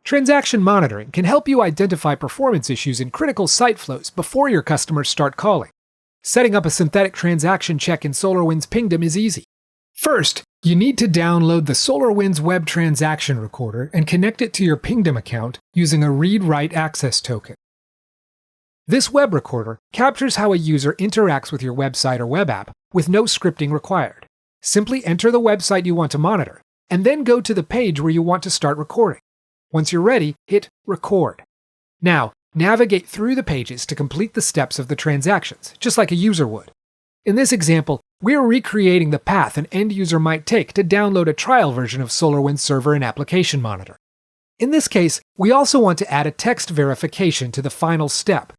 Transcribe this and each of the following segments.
Transaction monitoring can help you identify performance issues in critical site flows before your customers start calling. Setting up a synthetic transaction check in SolarWinds Pingdom is easy. First, you need to download the SolarWinds Web Transaction Recorder and connect it to your Pingdom account using a read-write access token. This web recorder captures how a user interacts with your website or web app with no scripting required. Simply enter the website you want to monitor, and then go to the page where you want to start recording. Once you're ready, hit Record. Now, navigate through the pages to complete the steps of the transactions, just like a user would. In this example, we're recreating the path an end user might take to download a trial version of SolarWinds Server and Application Monitor. In this case, we also want to add a text verification to the final step,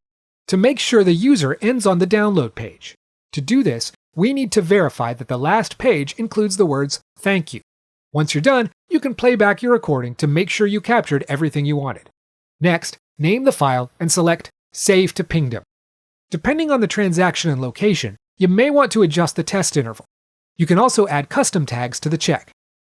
to make sure the user ends on the download page. To do this, we need to verify that the last page includes the words "Thank you." Once you're done, you can play back your recording to make sure you captured everything you wanted. Next, name the file and select Save to Pingdom. Depending on the transaction and location, you may want to adjust the test interval. You can also add custom tags to the check.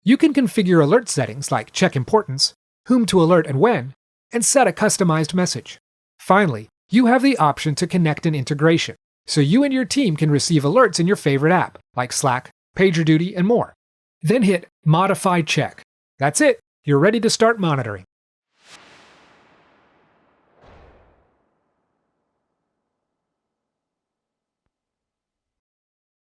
You can configure alert settings like check importance, whom to alert and when, and set a customized message. Finally, you have the option to connect an integration, so you and your team can receive alerts in your favorite app, like Slack, PagerDuty, and more. Then hit Modify Check. That's it, you're ready to start monitoring.